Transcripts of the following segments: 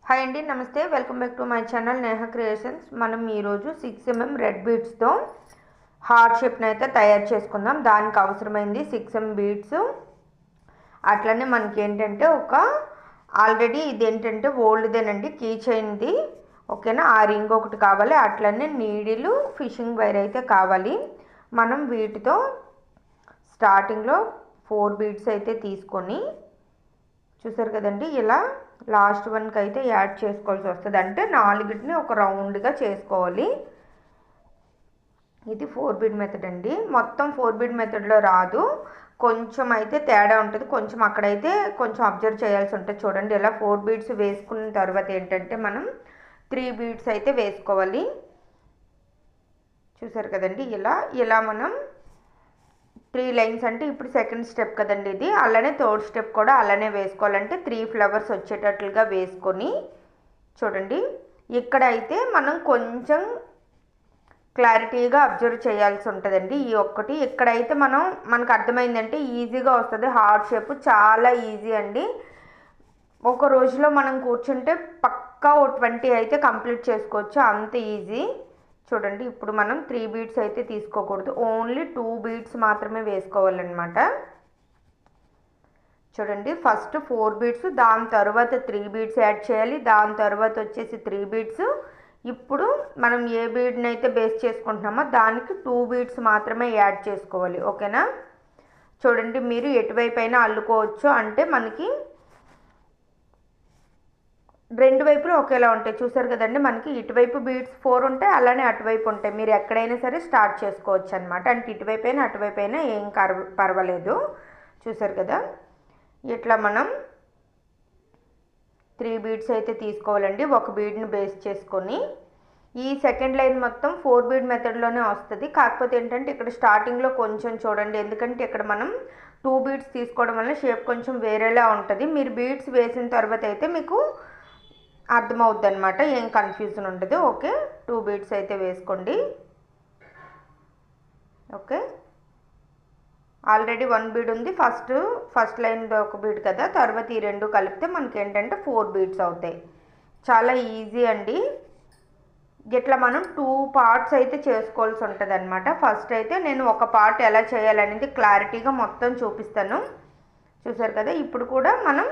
Hi అండి, నమస్తే. Welcome back to my channel Neha creations. మనం ఈరోజు 6mm రెడ్ బీడ్స్తో హార్ట్ షేప్ని అయితే తయారు చేసుకుందాం. దానికి అవసరమైంది 6mm బీడ్స్. అట్లనే మనకి ఏంటంటే ఆల్రెడీ ఇదేంటంటే ఓల్డ్దేనండి, కీ చైన్ది. ఓకేనా, ఆ రింగ్ ఒకటి కావాలి. అట్లనే నీడిలు, ఫిషింగ్ వైర్ అయితే కావాలి. మనం వీటితో స్టార్టింగ్లో 4 బీడ్స్ అయితే తీసుకొని చూసారు కదండి, ఇలా లాస్ట్ వన్కి అయితే యాడ్ చేసుకోవాల్సి వస్తుంది. అంటే 4ని ఒక రౌండ్గా చేసుకోవాలి. ఇది 4 బీడ్ మెథడ్ అండి. మొత్తం 4 బీడ్ మెథడ్లో రాదు, కొంచెం అయితే తేడా ఉంటుంది. కొంచెం అక్కడైతే కొంచెం అబ్జర్వ్ చేయాల్సి ఉంటుంది. చూడండి, ఇలా 4 బీడ్స్ వేసుకున్న తర్వాత ఏంటంటే మనం 3 బీడ్స్ అయితే వేసుకోవాలి. చూసారు కదండి, ఇలా మనం 3 లైన్స్ అంటే ఇప్పుడు సెకండ్ స్టెప్ కదండి ఇది. అలానే థర్డ్ స్టెప్ కూడా అలానే వేసుకోవాలంటే 3 ఫ్లవర్స్ వచ్చేటట్లుగా వేసుకొని చూడండి. ఇక్కడ అయితే మనం కొంచెం క్లారిటీగా అబ్జర్వ్ చేయాల్సి ఉంటుందండి. ఈ ఒక్కటి ఇక్కడైతే మనకు అర్థమైందంటే ఈజీగా వస్తుంది. హార్ట్ షేప్ చాలా ఈజీ అండి. ఒక రోజులో మనం కూర్చుంటే పక్కా 20 అయితే కంప్లీట్ చేసుకోవచ్చు, అంత ఈజీ. చూడండి, ఇప్పుడు మనం 3 బీడ్స్ అయితే తీసుకోకూడదు, ఓన్లీ 2 బీడ్స్ మాత్రమే వేసుకోవాలన్నమాట. చూడండి, ఫస్ట్ 4 బీడ్స్, దాని తర్వాత 3 బీడ్స్ యాడ్ చేయాలి. దాని తర్వాత వచ్చేసి 3 బీడ్స్. ఇప్పుడు మనం ఏ బీడ్ని అయితే బేస్ చేసుకుంటున్నామో దానికి 2 బీడ్స్ మాత్రమే యాడ్ చేసుకోవాలి. ఓకేనా. చూడండి, మీరు ఎటువైపు అయినా అల్లుకోవచ్చు. అంటే మనకి రెండు వైపులు ఒకేలా ఉంటాయి. చూసారు కదండి, మనకి ఇటువైపు బీడ్స్ 4 ఉంటాయి, అలానే అటువైపు ఉంటాయి. మీరు ఎక్కడైనా సరే స్టార్ట్ చేసుకోవచ్చు అనమాట. అంటే ఇటువైపు అయినా అటువైపు అయినా ఏం పర్వాలేదు. చూసారు కదా, ఇట్లా మనం 3 బీడ్స్ అయితే తీసుకోవాలండి, ఒక బీడ్ని బేస్ చేసుకొని. ఈ సెకండ్ లైన్ మొత్తం 4 బీడ్ మెథడ్లోనే వస్తుంది. కాకపోతే ఏంటంటే ఇక్కడ స్టార్టింగ్లో కొంచెం చూడండి, ఎందుకంటే ఇక్కడ మనం 2 బీడ్స్ తీసుకోవడం వల్ల షేప్ కొంచెం వేరేలా ఉంటుంది. మీరు బీడ్స్ వేసిన తర్వాత అయితే మీకు అర్థమవుద్ది అనమాట, ఏం కన్ఫ్యూజన్ ఉండదు. ఓకే, 2 బీడ్స్ అయితే వేసుకోండి. ఓకే, ఆల్రెడీ 1 బీడ్ ఉంది. ఫస్ట్ లైన్ ఒక బీడ్ కదా, తర్వాత ఈ రెండు కలిపితే మనకి ఏంటంటే 4 బీడ్స్ అవుతాయి. చాలా ఈజీ అండి. ఇట్లా మనం 2 పార్ట్స్ అయితే చేసుకోవాల్సి ఉంటుంది అనమాట. ఫస్ట్ అయితే నేను ఒక పార్ట్ ఎలా చేయాలనేది క్లారిటీగా మొత్తం చూపిస్తాను. చూసారు కదా, ఇప్పుడు కూడా మనం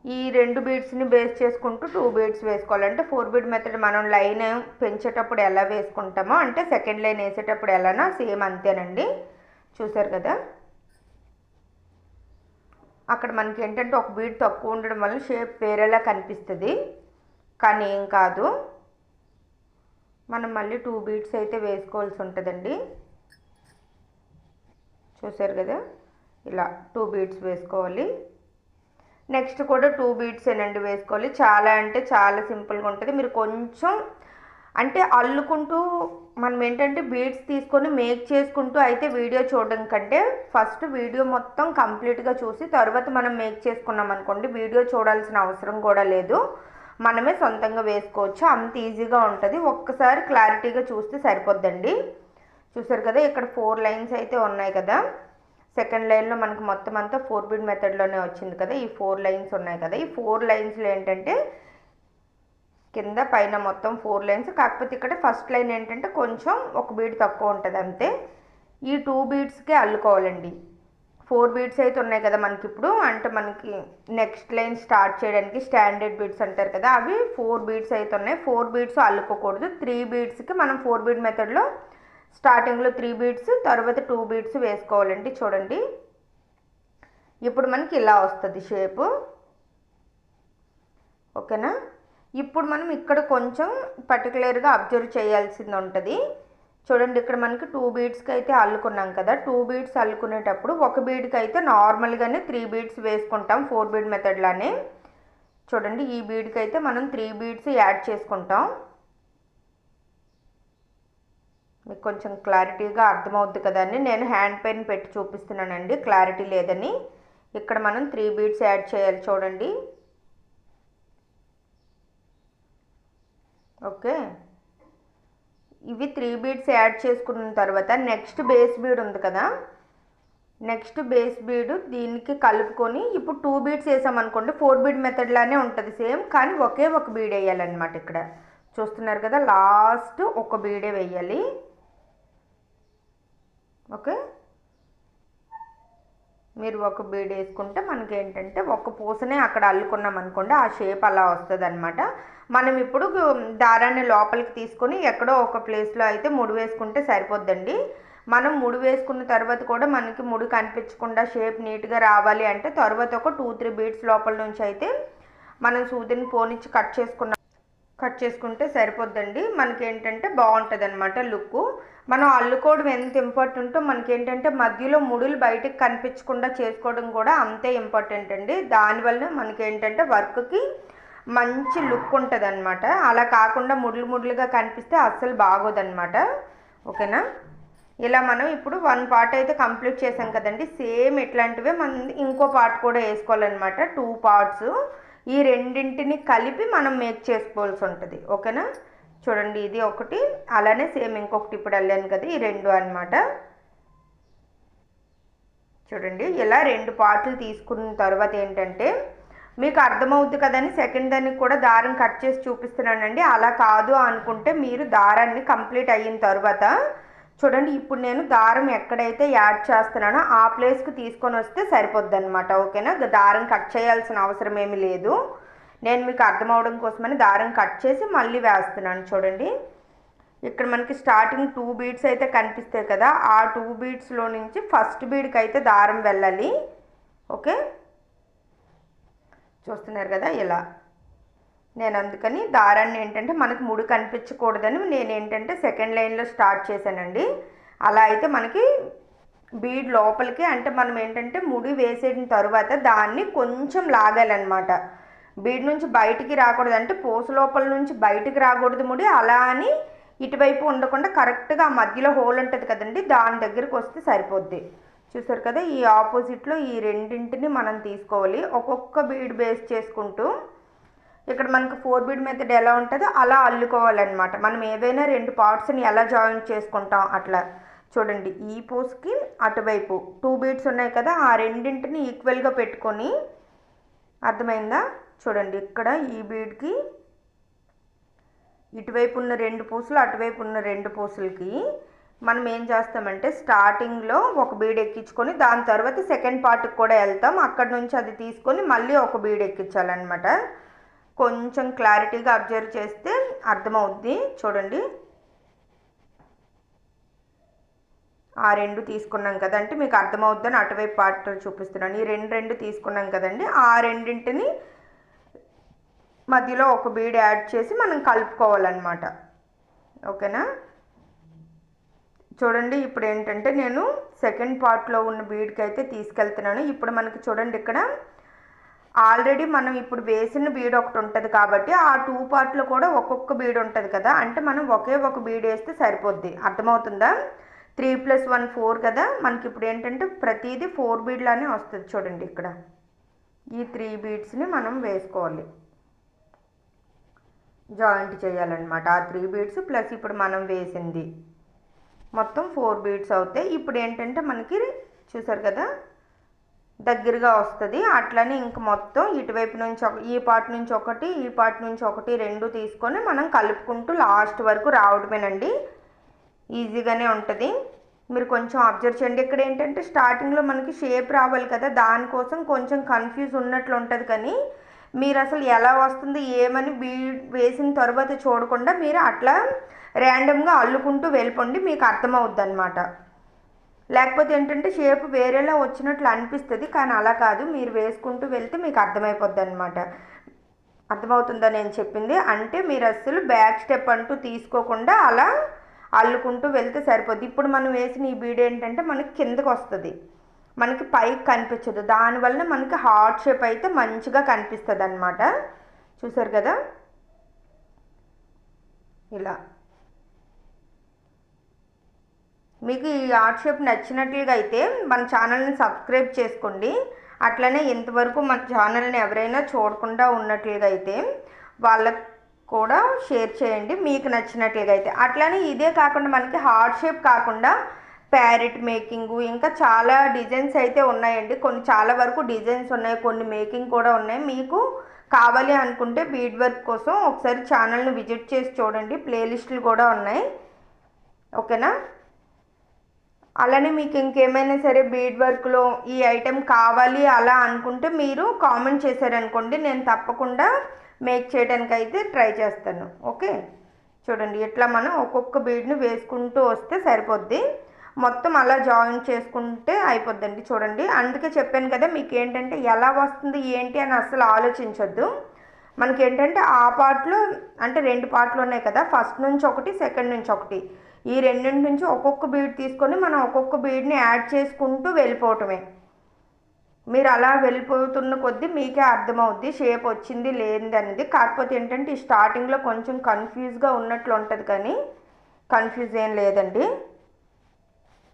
ఈ 2 బీడ్స్ని బేస్ చేసుకుంటూ 2 బీడ్స్ వేసుకోవాలంటే 4 బీడ్ మెథడ్ మనం లైన్ పెంచేటప్పుడు ఎలా వేసుకుంటామో, అంటే సెకండ్ లైన్ వేసేటప్పుడు ఎలానో సేమ్ అంతేనండి. చూసారు కదా, అక్కడ మనకి ఏంటంటే ఒక బీడ్ తక్కువ ఉండడం వల్ల షేప్ వేరేలా కనిపిస్తుంది, కానీ ఏం కాదు. మనం మళ్ళీ 2 బీడ్స్ అయితే వేసుకోవాల్సి ఉంటుందండి. చూసారు కదా, ఇలా 2 బీడ్స్ వేసుకోవాలి. నెక్స్ట్ కూడా 2 బీడ్స్ ఏనండి వేసుకోవాలి. చాలా అంటే చాలా సింపుల్గా ఉంటుంది. మీరు కొంచెం అంటే అల్లుకుంటూ మనం ఏంటంటే బీడ్స్ తీసుకొని మేక్ చేసుకుంటూ అయితే వీడియో చూడడం కంటే ఫస్ట్ వీడియో మొత్తం కంప్లీట్గా చూసి తర్వాత మనం మేక్ చేసుకున్నాం అనుకోండి, వీడియో చూడాల్సిన అవసరం కూడా లేదు, మనమే సొంతంగా వేసుకోవచ్చు. అంత ఈజీగా ఉంటుంది. ఒక్కసారి క్లారిటీగా చూస్తే సరిపోద్దండి. చూసారు కదా, ఇక్కడ 4 లైన్స్ అయితే ఉన్నాయి కదా. సెకండ్ లైన్లో మనకు మొత్తం అంతా 4 బీడ్ మెథడ్లోనే వచ్చింది కదా. ఈ 4 లైన్స్ ఉన్నాయి కదా, ఈ 4 లైన్స్లో ఏంటంటే కింద పైన మొత్తం 4 లైన్స్. కాకపోతే ఇక్కడ ఫస్ట్ లైన్ ఏంటంటే కొంచెం ఒక బీడ్ తక్కువ ఉంటుంది అంతే. ఈ 2 బీడ్స్కే అల్లుకోవాలండి. 4 బీడ్స్ అయితే ఉన్నాయి కదా మనకి ఇప్పుడు. అంటే మనకి నెక్స్ట్ లైన్ స్టార్ట్ చేయడానికి స్టాండర్డ్ బీడ్స్ అంటారు కదా, అవి 4 బీడ్స్ అయితే ఉన్నాయి. 4 బీడ్స్ అల్లుకోకూడదు. 3 బీడ్స్కి మనం 4 బీడ్ మెథడ్లో స్టార్టింగ్లో 3 బీడ్స్, తర్వాత 2 బీడ్స్ వేసుకోవాలండి. చూడండి, ఇప్పుడు మనకి ఇలా వస్తుంది షేపు. ఓకేనా. ఇప్పుడు మనం ఇక్కడ కొంచెం పర్టికులర్గా అబ్జర్వ్ చేయాల్సింది ఉంటుంది. చూడండి, ఇక్కడ మనకి 2 బీడ్స్కి అయితే అల్లుకున్నాం కదా. 2 బీడ్స్ అల్లుకునేటప్పుడు ఒక బీడ్కి అయితే నార్మల్గానే 3 బీడ్స్ వేసుకుంటాం 4 బీడ్ మెథడ్లానే. చూడండి, ఈ బీడ్కి అయితే మనం 3 బీడ్స్ యాడ్ చేసుకుంటాం. మీకు కొంచెం క్లారిటీగా అర్థమవుద్ది కదా అని నేను హ్యాండ్ పెన్ పెట్టి చూపిస్తున్నానండి, క్లారిటీ లేదని. ఇక్కడ మనం 3 బీడ్స్ యాడ్ చేయాలి. చూడండి, ఓకే. ఇవి 3 బీడ్స్ యాడ్ చేసుకున్న తర్వాత నెక్స్ట్ బేస్ బీడ్ ఉంది కదా, నెక్స్ట్ బేస్ బీడ్ దీనికి కలుపుకొని ఇప్పుడు 2 బీడ్స్ వేసామనుకోండి 4 బీడ్ మెథడ్ లానే ఉంటుంది సేమ్, కానీ ఒకే ఒక బీడ్ వేయాలన్నమాట. ఇక్కడ చూస్తున్నారు కదా, లాస్ట్ ఒక బీడే వేయాలి. ఓకే, మీరు ఒక బీడ్ వేసుకుంటే మనకి ఏంటంటే ఒక పూసనే అక్కడ అల్లుకున్నాం అనుకోండి, ఆ షేప్ అలా వస్తుంది అనమాట. మనం ఇప్పుడు దారాన్ని లోపలికి తీసుకొని ఎక్కడో ఒక ప్లేస్లో అయితే ముడి వేసుకుంటే సరిపోద్దండి. మనం ముడి వేసుకున్న తర్వాత కూడా మనకి ముడి కనిపించకుండా షేప్ నీట్గా రావాలి అంటే తర్వాత ఒక 2-3 బీడ్స్ లోపల నుంచి అయితే మనం సూదిని పోనిచ్చి కట్ చేసుకుంటే సరిపోద్దండి. మనకి ఏంటంటే బాగుంటుంది అనమాట లుక్. మనం అల్లుకోవడం ఎంత ఇంపార్టెంటో మనకేంటంటే మధ్యలో ముడులు బయటకు కనిపించకుండా చేసుకోవడం కూడా అంతే ఇంపార్టెంట్ అండి. దానివల్ల మనకేంటంటే వర్క్కి మంచి లుక్ ఉంటుంది అనమాట. అలా కాకుండా ముడులుగా కనిపిస్తే అస్సలు బాగోదన్నమాట. ఓకేనా, ఇలా మనం ఇప్పుడు 1 పార్ట్ అయితే కంప్లీట్ చేసాం కదండి. సేమ్ ఇట్లాంటివే మనం ఇంకో పార్ట్ కూడా వేసుకోవాలన్నమాట. 2 పార్ట్స్ ఈ రెండింటిని కలిపి మనం మేక్ చేసుకోవాల్సి ఉంటుంది. ఓకేనా, చూడండి ఇది ఒకటి, అలానే సేమ్ ఇంకొకటి ఇప్పుడు అల్లాను కదా, ఈ 2 అన్నమాట. చూడండి ఇలా 2 పార్ట్లు తీసుకున్న తర్వాత ఏంటంటే మీకు అర్థమవుద్ది కదని సెకండ్ దానికి కూడా దారం కట్ చేసి చూపిస్తున్నానండి. అలా కాదు అనుకుంటే మీరు దారాన్ని కంప్లీట్ అయిన తర్వాత చూడండి, ఇప్పుడు నేను దారం ఎక్కడైతే యాడ్ చేస్తున్నానో ఆ ప్లేస్కి తీసుకొని వస్తే సరిపోద్ది అనమాట. ఓకేనా, దారం కట్ చేయాల్సిన అవసరం ఏమీ లేదు. నేను మీకు అర్థమవడం కోసమని దారం కట్ చేసి మళ్ళీ వేస్తున్నాను. చూడండి ఇక్కడ మనకి స్టార్టింగ్ 2 బీడ్స్ అయితే కనిపిస్తాయి కదా, ఆ 2 బీడ్స్లో నుంచి ఫస్ట్ బీడ్కి అయితే దారం వెళ్ళాలి. ఓకే, చూస్తున్నారు కదా ఇలా. నేను అందుకని దారాన్ని ఏంటంటే మనకు ముడి కనిపించకూడదని నేను ఏంటంటే సెకండ్ లైన్లో స్టార్ట్ చేశానండి. అలా అయితే మనకి బీడ్ లోపలికి అంటే మనం ఏంటంటే ముడి వేసేసిన తర్వాత దాన్ని కొంచెం లాగాలన్నమాట. బీడ్ నుంచి బయటికి రాకూడదు, అంటే పూస లోపల నుంచి బయటికి రాకూడదు ముడి. అలా అని ఇటువైపు ఉండకుండా కరెక్ట్గా ఆ మధ్యలో హోల్ ఉంటుంది కదండి, దాని దగ్గరికి వస్తే సరిపోద్ది. చూసారు కదా, ఈ ఆపోజిట్లో ఈ రెండింటిని మనం తీసుకోవాలి. ఒక్కొక్క బీడ్ బేస్ చేసుకుంటూ ఇక్కడ మనకు 4 బీడ్ మెథడ్ ఎలా ఉంటుందో అలా అల్లుకోవాలన్నమాట. మనం ఏవైనా 2 పార్ట్స్ని ఎలా జాయింట్ చేసుకుంటాం అట్లా. చూడండి ఈ పూస్కి అటువైపు 2 బీడ్స్ ఉన్నాయి కదా, ఆ రెండింటిని ఈక్వల్గా పెట్టుకొని, అర్థమైందా? చూడండి ఇక్కడ ఈ బీడ్కి ఇటువైపు ఉన్న 2 పూసలు అటువైపు ఉన్న 2 పూసలకి మనం ఏం చేస్తామంటే స్టార్టింగ్లో ఒక బీడ్ ఎక్కించుకొని దాని తర్వాత సెకండ్ పార్ట్కి కూడా వెళ్తాం. అక్కడ నుంచి అది తీసుకొని మళ్ళీ ఒక బీడ్ ఎక్కించాలన్నమాట. కొంచెం క్లారిటీగా అబ్జర్వ్ చేస్తే అర్థమవుద్ది. చూడండి ఆ 2 తీసుకున్నాం కదా, అంటే మీకు అర్థమవుద్దని అటువైపు పార్ట్ చూపిస్తున్నాను. ఈ 2 తీసుకున్నాం కదండి, ఆ రెండింటిని మధ్యలో ఒక బీడ్ యాడ్ చేసి మనం కలుపుకోవాలన్నమాట. ఓకేనా, చూడండి ఇప్పుడు ఏంటంటే నేను సెకండ్ పార్ట్లో ఉన్న బీడ్కి అయితే తీసుకెళ్తున్నాను. ఇప్పుడు మనకి చూడండి ఇక్కడ ఆల్రెడీ మనం ఇప్పుడు వేసిన బీడ్ ఒకటి ఉంటుంది కాబట్టి ఆ 2 పార్ట్లో కూడా ఒక్కొక్క బీడ్ ఉంటుంది కదా, అంటే మనం ఒకే ఒక బీడ్ వేస్తే సరిపోద్ది. అర్థమవుతుందా? 3 + 1 4 కదా, మనకి ఇప్పుడు ఏంటంటే ప్రతిదీ 4 బీడ్లానే వస్తుంది. చూడండి ఇక్కడ ఈ 3 బీడ్స్ని మనం వేసుకోవాలి, జాయింట్ చేయాలన్నమాట. ఆ 3 బీడ్స్ ప్లస్ ఇప్పుడు మనం వేసింది మొత్తం 4 బీడ్స్ అవుతాయి. ఇప్పుడు ఏంటంటే మనకి చూసారు కదా దగ్గరగా వస్తుంది. అట్లనే ఇంక మొత్తం ఇటువైపు నుంచి ఈ పార్ట్ నుంచి ఒకటి, ఈ పార్ట్ నుంచి ఒకటి, 2 తీసుకొని మనం కలుపుకుంటూ లాస్ట్ వరకు రావడమేనండి. ఈజీగానే ఉంటుంది. మీరు కొంచెం అబ్జర్వ్ చేయండి. ఇక్కడ ఏంటంటే స్టార్టింగ్లో మనకి షేప్ రావాలి కదా, దానికోసం కొంచెం కన్ఫ్యూజ్ ఉన్నట్లు ఉంటుంది. కానీ మీరు అసలు ఎలా వస్తుంది ఏమని బీడ్ వేసిన తర్వాత చూడకుండా మీరు అట్లా ర్యాండమ్గా అల్లుకుంటూ వెళ్ళిపోండి, మీకు అర్థమవుద్ది అనమాట. లేకపోతే ఏంటంటే షేప్ వేరేలా వచ్చినట్లు అనిపిస్తుంది, కానీ అలా కాదు, మీరు వేసుకుంటూ వెళ్తే మీకు అర్థమైపోద్ది అనమాట. అర్థమవుతుందా నేను చెప్పింది? అంటే మీరు అసలు బ్యాక్ స్టెప్ అంటూ తీసుకోకుండా అలా అల్లుకుంటూ వెళ్తే సరిపోద్ది. ఇప్పుడు మనం వేసిన ఈ బీడ్ ఏంటంటే మనకి కిందకు వస్తుంది, మనకి పైకి కనిపించదు. దానివల్ల మనకి హార్ట్ షేప్ అయితే మంచిగా కనిపిస్తుంది అనమాట. చూసారు కదా ఇలా. మీకు ఈ హార్ట్ షేప్ నచ్చినట్లుగా అయితే మన ఛానల్ని సబ్స్క్రైబ్ చేసుకోండి. అట్లనే ఇంతవరకు మన ఛానల్ని ఎవరైనా చూడకుండా ఉన్నట్లుగా అయితే వాళ్ళకు కూడా షేర్ చేయండి మీకు నచ్చినట్లుగా అయితే. అట్లనే ఇదే కాకుండా మనకి హార్ట్ షేప్ కాకుండా ప్యారెట్ మేకింగు, ఇంకా చాలా డిజైన్స్ అయితే ఉన్నాయండి. కొన్ని చాలా వరకు డిజైన్స్ ఉన్నాయి, కొన్ని మేకింగ్ కూడా ఉన్నాయి. మీకు కావాలి అనుకుంటే బీడ్ వర్క్ కోసం ఒకసారి ఛానల్ని విజిట్ చేసి చూడండి, ప్లేలిస్టులు కూడా ఉన్నాయి. ఓకేనా. అలానే మీకు ఇంకేమైనా సరే బీడ్ వర్క్లో ఈ ఐటెం కావాలి అలా అనుకుంటే మీరు కామెంట్ చేశారనుకోండి, నేను తప్పకుండా మేక్ చేయడానికి అయితే ట్రై చేస్తాను. ఓకే. చూడండి ఇట్లా మనం ఒక్కొక్క బీడ్ని వేసుకుంటూ వస్తే సరిపోద్ది, మొత్తం అలా జాయిన్ చేసుకుంటే అయిపోద్దండి. చూడండి అందుకే చెప్పాను కదా, మీకు ఏంటంటే ఎలా వస్తుంది ఏంటి అని అసలు ఆలోచించొద్దు. మనకి ఏంటంటే ఆ పార్ట్లో అంటే 2 పార్ట్లు ఉన్నాయి కదా, ఫస్ట్ నుంచి ఒకటి, సెకండ్ నుంచి ఒకటి, ఈ రెండింటి నుంచి ఒక్కొక్క బీడ్ తీసుకొని మనం ఒక్కొక్క బీడ్ని యాడ్ చేసుకుంటూ వెళ్ళిపోవటమే. మీరు అలా వెళ్ళిపోతున్న కొద్దీ మీకే అర్థమవుద్ది షేప్ వచ్చింది లేనిది అనేది. కాకపోతే ఏంటంటే ఈ స్టార్టింగ్లో కొంచెం కన్ఫ్యూజ్గా ఉన్నట్లు ఉంటుంది, కానీ కన్ఫ్యూజ్ ఏం లేదండి.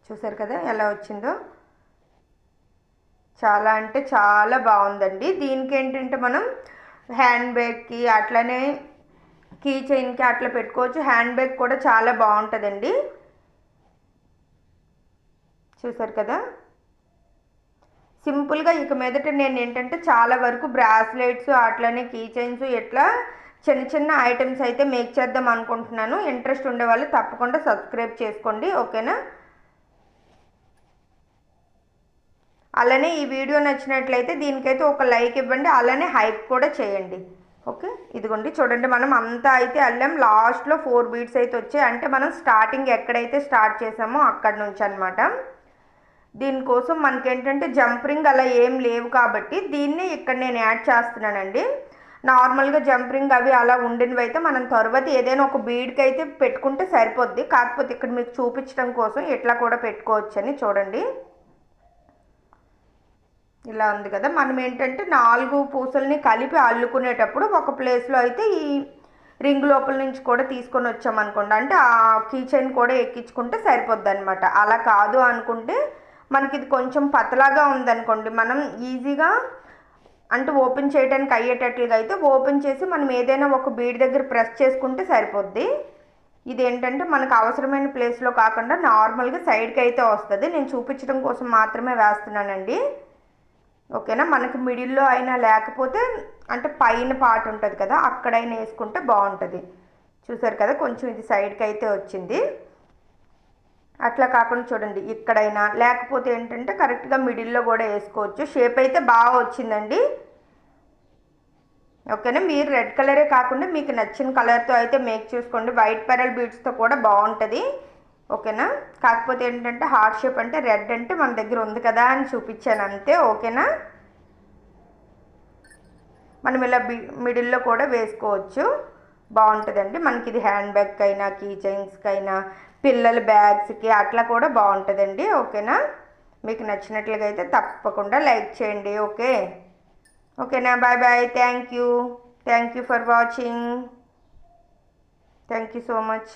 చూసారు కదా ఎలా వచ్చిందో, చాలా అంటే చాలా బాగుందండి. దీనికి ఏంటంటే మనం హ్యాండ్ బ్యాగ్కి అట్లనే కీ చైన్కి అట్లా పెట్టుకోవచ్చు. హ్యాండ్ బ్యాగ్ కూడా చాలా బాగుంటుందండి. చూసారు కదా సింపుల్గా. ఇక మీదట నేను ఏంటంటే చాలా వరకు బ్రాస్లెట్స్ అట్లనే కీ చైన్స్ ఇట్లా చిన్న చిన్న ఐటమ్స్ అయితే మేక్ చేద్దాం అనుకుంటున్నాను. ఇంట్రెస్ట్ ఉండే వాళ్ళు తప్పకుండా సబ్స్క్రైబ్ చేసుకోండి. ఓకేనా. అలానే ఈ వీడియో నచ్చినట్లయితే దీనికైతే ఒక లైక్ ఇవ్వండి, అలానే హైప్ కూడా చేయండి. ఓకే. ఇదిగోండి చూడండి మనం అంతా అయితే అల్లాం, లాస్ట్లో 4 బీడ్స్ అయితే వచ్చాయి. అంటే మనం స్టార్టింగ్ ఎక్కడైతే స్టార్ట్ చేసామో అక్కడి నుంచి అనమాట. దీనికోసం మనకేంటంటే జంప్ రింగ్ అలా ఏం లేవు కాబట్టి దీన్ని ఇక్కడ నేను యాడ్ చేస్తున్నానండి. నార్మల్గా జంప్ రింగ్ అవి అలా ఉండినవి అయితే మనం తర్వాత ఏదైనా ఒక బీడ్కి అయితే పెట్టుకుంటే సరిపోద్ది. కాకపోతే ఇక్కడ మీకు చూపించడం కోసం ఇట్లా కూడా పెట్టుకోవచ్చని. చూడండి ఇలా ఉంది కదా. మనం ఏంటంటే 4 పూసల్ని కలిపి అల్లుకునేటప్పుడు ఒక ప్లేస్లో అయితే ఈ రింగ్ లోపల నుంచి కూడా తీసుకొని వచ్చామనుకోండి, అంటే ఆ కీ చైన్ కూడా ఎక్కించుకుంటే సరిపోద్ది అనమాట. అలా కాదు అనుకుంటే మనకి ఇది కొంచెం పతలాగా ఉందనుకోండి, మనం ఈజీగా అంటే ఓపెన్ చేయడానికి అయ్యేటట్లుగా అయితే ఓపెన్ చేసి మనం ఏదైనా ఒక బీడ్ దగ్గర ప్రెస్ చేసుకుంటే సరిపోద్ది. ఇదేంటంటే మనకు అవసరమైన ప్లేస్లో కాకుండా నార్మల్గా సైడ్కి అయితే వస్తుంది. నేను చూపించడం కోసం మాత్రమే వేస్తున్నానండి. ఓకేనా. మనకి మిడిల్లో అయినా లేకపోతే అంటే పైన పార్ట్ ఉంటుంది కదా అక్కడైనా వేసుకుంటే బాగుంటుంది. చూసారు కదా కొంచెం ఇది సైడ్కి అయితే వచ్చింది. అట్లా కాకుండా చూడండి ఇక్కడైనా లేకపోతే ఏంటంటే కరెక్ట్గా మిడిల్లో కూడా వేసుకోవచ్చు. షేప్ అయితే బాగా వచ్చిందండి. ఓకేనా. మీరు రెడ్ కలరే కాకుండా మీకు నచ్చిన కలర్తో అయితే మేక్ చేసుకోండి. వైట్ పెరల్ బీడ్స్తో కూడా బాగుంటుంది. ఓకేనా. కాకపోతే ఏంటంటే హార్ట్ షేప్ అంటే రెడ్ అంటే మన దగ్గర ఉంది కదా అని చూపించాను అంతే. ఓకేనా. మనం ఇలా మిడిల్లో కూడా వేసుకోవచ్చు, బాగుంటుందండి. మనకి ఇది హ్యాండ్ బ్యాగ్కి అయినా కీ చైన్స్కి అయినా పిల్లల బ్యాగ్స్కి అట్లా కూడా బాగుంటుందండి. ఓకేనా. మీకు నచ్చినట్లుగా అయితే తప్పకుండా లైక్ చేయండి. ఓకే. ఓకేనా. Bye bye. Thank you for watching. Thank you so much.